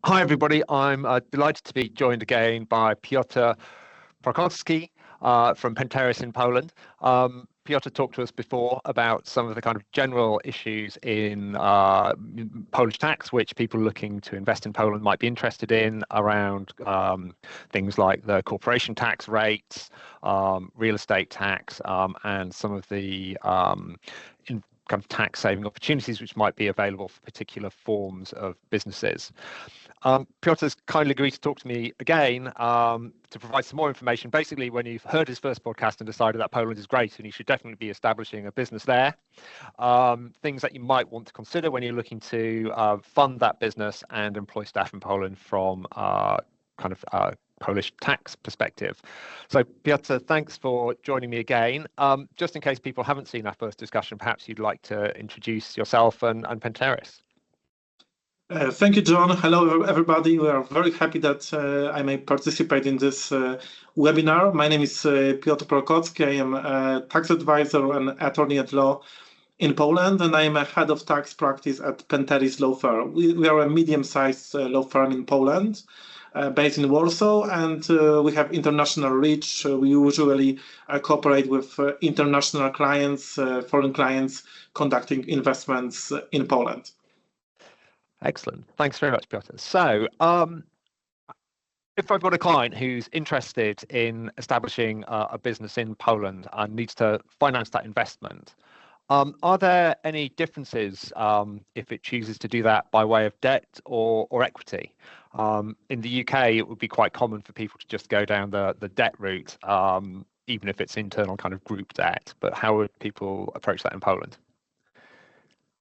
Hi, everybody. I'm delighted to be joined again by Piotr Prokocki from Penteris in Poland. Piotr talked to us before about some of the kind of general issues in Polish tax, which people looking to invest in Poland might be interested in, around things like the corporation tax rates, real estate tax, and some of the kind of tax saving opportunities which might be available for particular forms of businesses. Piotr's kindly agreed to talk to me again to provide some more information. Basically, when you've heard his first podcast and decided that Poland is great and you should definitely be establishing a business there, things that you might want to consider when you're looking to fund that business and employ staff in Poland from Polish tax perspective. So, Piotr, thanks for joining me again. Just in case people haven't seen our first discussion, perhaps you'd like to introduce yourself and Penteris. Thank you, John. Hello, everybody. We are very happy that I may participate in this webinar. My name is Piotr Prokocki. I am a tax advisor and attorney at law in Poland, and I am a head of tax practice at Penteris law firm. We are a medium-sized law firm in Poland, based in Warsaw, and we have international reach. We usually cooperate with international clients, foreign clients, conducting investments in Poland. Excellent. Thanks very much, Piotr. So if I've got a client who's interested in establishing a business in Poland and needs to finance that investment, are there any differences if it chooses to do that by way of debt or equity? In the UK, it would be quite common for people to just go down the debt route, even if it's internal kind of group debt. But how would people approach that in Poland?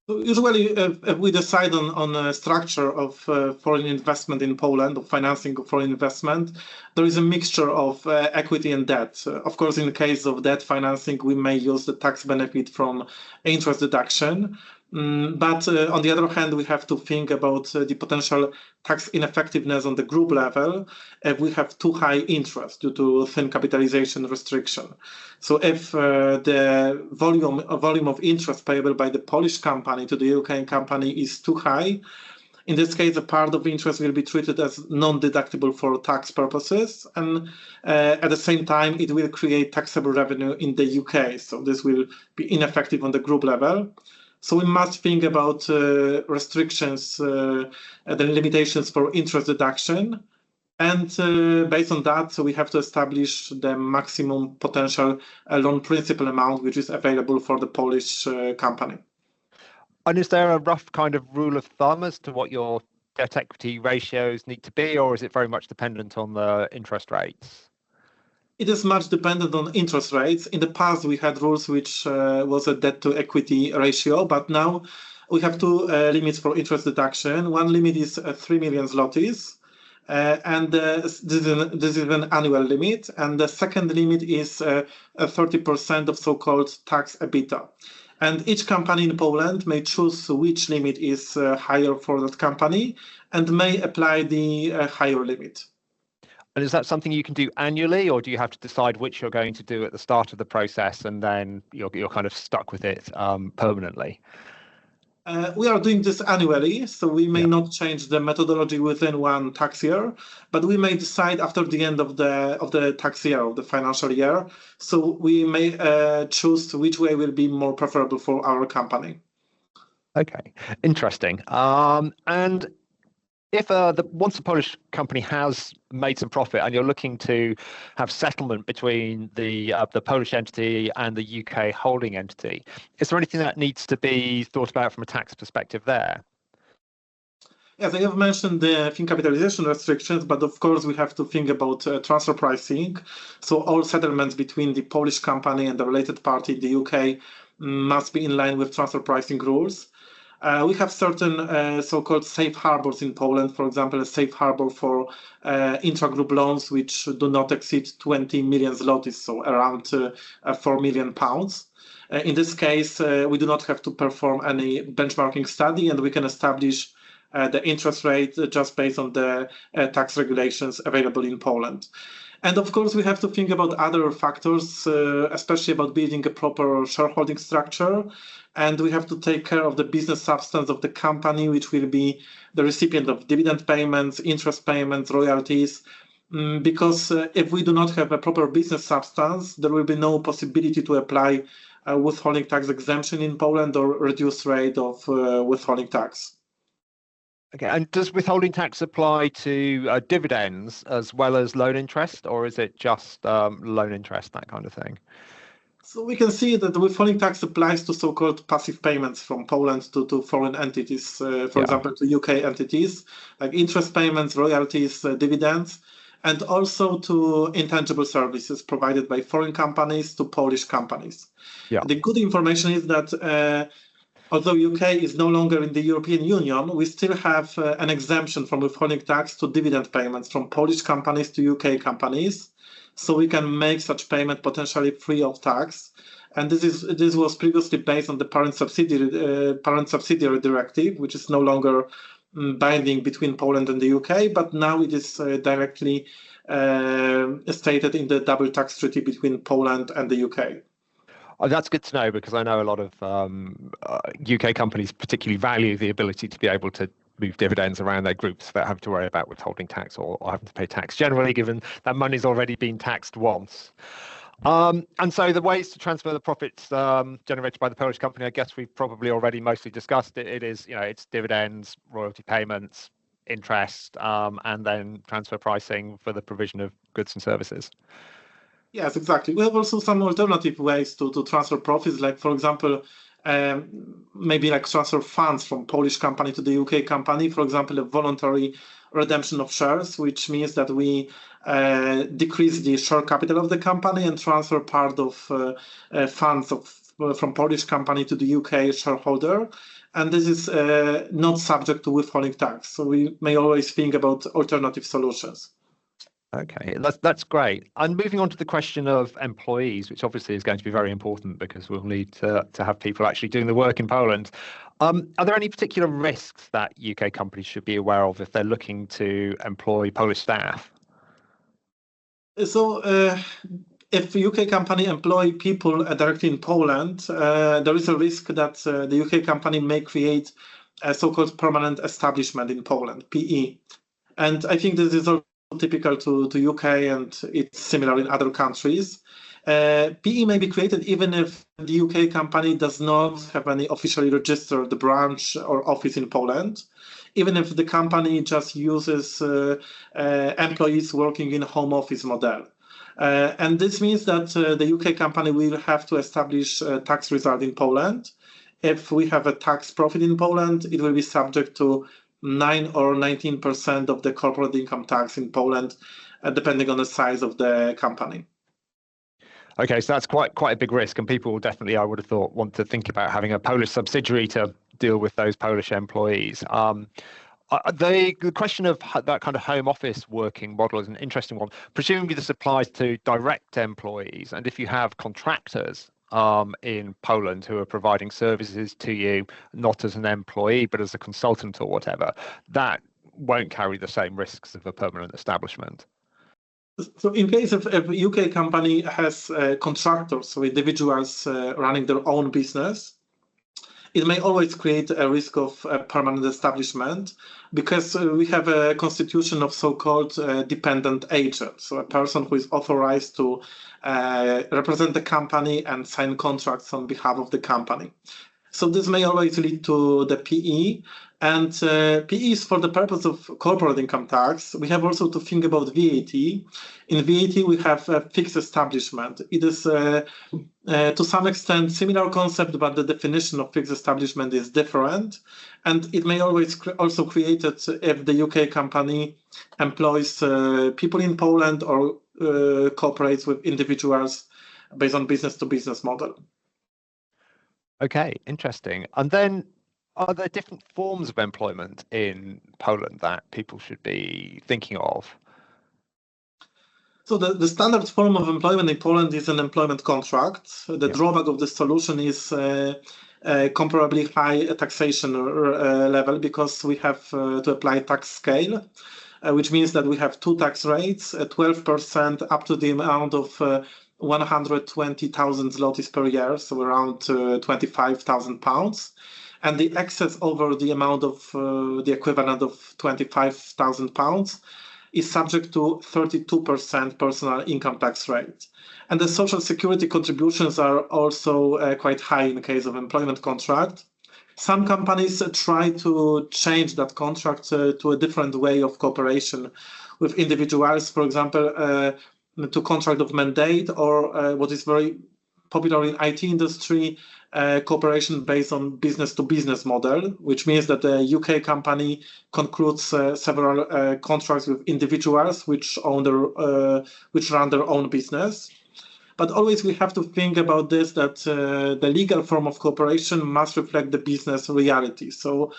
Usually, if we decide on a structure of foreign investment in Poland, or financing of foreign investment, there is a mixture of equity and debt. Of course, in the case of debt financing, we may use the tax benefit from interest deduction. But on the other hand, we have to think about the potential tax ineffectiveness on the group level if we have too high interest due to thin capitalization restriction. So if the volume of interest payable by the Polish company to the UK company is too high, in this case, a part of interest will be treated as non-deductible for tax purposes, and at the same time, it will create taxable revenue in the UK. So this will be ineffective on the group level. So we must think about restrictions, the limitations for interest deduction. And based on that, so we have to establish the maximum potential loan principal amount, which is available for the Polish company. And is there a rough kind of rule of thumb as to what your debt equity ratios need to be, or is it very much dependent on the interest rates? It is much dependent on interest rates. In the past, we had rules which was a debt to equity ratio, but now we have two limits for interest deduction. One limit is 3 million zlotys, and this is an annual limit. And the second limit is 30% of so-called tax EBITDA. And each company in Poland may choose which limit is higher for that company and may apply the higher limit. And is that something you can do annually, or do you have to decide which you're going to do at the start of the process and then you're kind of stuck with it permanently? We are doing this annually, so we may not change the methodology within one tax year, but we may decide after the end of the tax year, of the financial year. So we may choose which way will be more preferable for our company. Okay, interesting. And if once a Polish company has made some profit and you're looking to have settlement between the Polish entity and the UK holding entity, is there anything that needs to be thought about from a tax perspective there? Yes, I have mentioned the thin capitalization restrictions, but of course we have to think about transfer pricing. So all settlements between the Polish company and the related party in the UK must be in line with transfer pricing rules. We have certain so-called safe harbors in Poland, for example, a safe harbor for intra-group loans which do not exceed 20 million zlotys, so around 4 million pounds. In this case, we do not have to perform any benchmarking study, and we can establish the interest rate just based on the tax regulations available in Poland. And of course, we have to think about other factors, especially about building a proper shareholding structure. And we have to take care of the business substance of the company, which will be the recipient of dividend payments, interest payments, royalties. Because if we do not have a proper business substance, there will be no possibility to apply withholding tax exemption in Poland or reduced rate of withholding tax. Okay, and does withholding tax apply to dividends as well as loan interest, or is it just loan interest, that kind of thing? So we can see that the withholding tax applies to so-called passive payments from Poland to foreign entities, for example, to UK entities, like interest payments, royalties, dividends, and also to intangible services provided by foreign companies to Polish companies. Yeah. The good information is that although UK is no longer in the European Union, we still have an exemption from withholding tax to dividend payments from Polish companies to UK companies. So we can make such payment potentially free of tax. And this was previously based on the parent subsidiary directive, which is no longer binding between Poland and the UK, but now it is directly stated in the double tax treaty between Poland and the UK. Oh, that's good to know, because I know a lot of UK companies particularly value the ability to be able to move dividends around their groups without having to worry about withholding tax or having to pay tax generally, given that money's already been taxed once. And so the ways to transfer the profits generated by the Polish company, I guess we've probably already mostly discussed it. It is, it's dividends, royalty payments, interest, and then transfer pricing for the provision of goods and services. Yes, exactly. We have also some alternative ways to transfer profits, like, for example, maybe like transfer funds from Polish company to the UK company, for example, a voluntary redemption of shares, which means that we decrease the share capital of the company and transfer part of funds from Polish company to the UK shareholder. And this is not subject to withholding tax. So we may always think about alternative solutions. Okay, that's great. And moving on to the question of employees, which obviously is going to be very important because we'll need to have people actually doing the work in Poland. Are there any particular risks that UK companies should be aware of if they're looking to employ Polish staff? So if a UK company employ people directly in Poland, there is a risk that the UK company may create a so-called permanent establishment in Poland, PE. And I think this is also typical to UK, and it's similar in other countries. PE may be created even if the UK company does not have any officially registered branch or office in Poland, even if the company just uses employees working in home office model. And this means that the UK company will have to establish a tax result in Poland. If we have a tax profit in Poland, it will be subject to 9 or 19% of the corporate income tax in Poland, depending on the size of the company. Okay, so that's quite a big risk, and people will definitely, I would have thought, want to think about having a Polish subsidiary to deal with those Polish employees. The question of that kind of home office working model is an interesting one. Presumably this applies to direct employees, and if you have contractors in Poland who are providing services to you, not as an employee, but as a consultant or whatever, that won't carry the same risks of a permanent establishment. So in case of a UK company has contractors, so individuals running their own business, it may always create a risk of a permanent establishment because we have a constitution of so-called dependent agent, so a person who is authorized to represent the company and sign contracts on behalf of the company. So this may always lead to the PE, and PE is for the purpose of corporate income tax. We have also to think about VAT. In VAT, we have a fixed establishment. It is to some extent similar concept, but the definition of fixed establishment is different. And it may always also create it if the UK company employs people in Poland or cooperates with individuals based on business-to-business model. Okay, interesting. And then are there different forms of employment in Poland that people should be thinking of? So the standard form of employment in Poland is an employment contract. The drawback of this solution is comparably high taxation level because we have to apply tax scale. which means that we have two tax rates, 12% up to the amount of 120,000 zlotys per year, so around 25,000 pounds. And the excess over the amount of the equivalent of 25,000 pounds is subject to 32% personal income tax rate. And the social security contributions are also quite high in the case of employment contract. Some companies try to change that contract to a different way of cooperation with individuals, for example, to contract of mandate, or what is very popular in IT industry, cooperation based on business-to-business model, which means that a UK company concludes several contracts with individuals which run their own business. But always we have to think about this, that the legal form of cooperation must reflect the business reality. So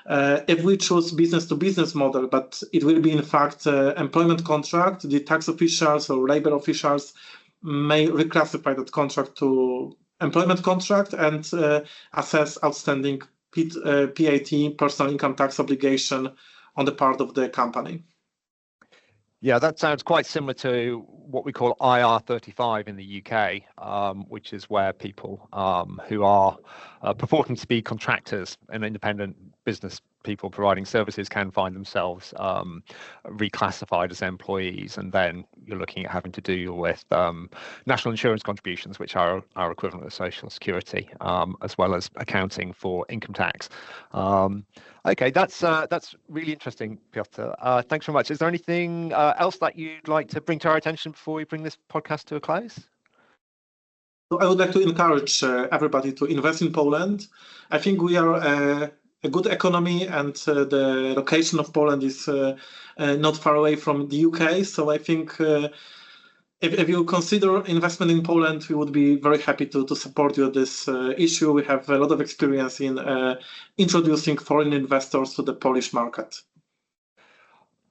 if we choose business-to-business model, but it will be in fact employment contract, the tax officials or labor officials may reclassify that contract to employment contract and assess outstanding PAT, personal income tax obligation, on the part of the company. Yeah, that sounds quite similar to what we call IR35 in the UK, which is where people who are purporting to be contractors and independent business people providing services can find themselves reclassified as employees, and then you're looking at having to deal with national insurance contributions, which are our equivalent of social security, as well as accounting for income tax. Okay, that's really interesting, Piotr. Thanks very much. Is there anything else that you'd like to bring to our attention before we bring this podcast to a close? So I would like to encourage everybody to invest in Poland. I think we are a good economy, and the location of Poland is not far away from the UK. So I think if you consider investment in Poland, we would be very happy to support you on this issue. We have a lot of experience in introducing foreign investors to the Polish market.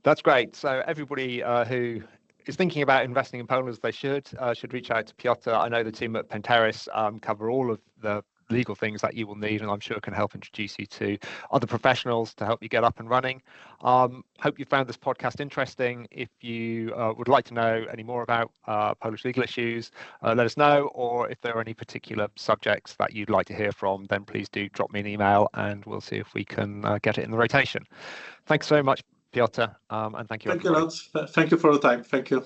That's great. So everybody who is thinking about investing in Poland, as they should reach out to Piotr. I know the team at Penteris cover all of the legal things that you will need, and I'm sure can help introduce you to other professionals to help you get up and running. Hope you found this podcast interesting. If you would like to know any more about Polish legal issues, let us know, or if there are any particular subjects that you'd like to hear from, then please do drop me an email and we'll see if we can get it in the rotation. Thanks so much, Piotr, and thank you. Thank you a lot. Thank you for the time. Thank you.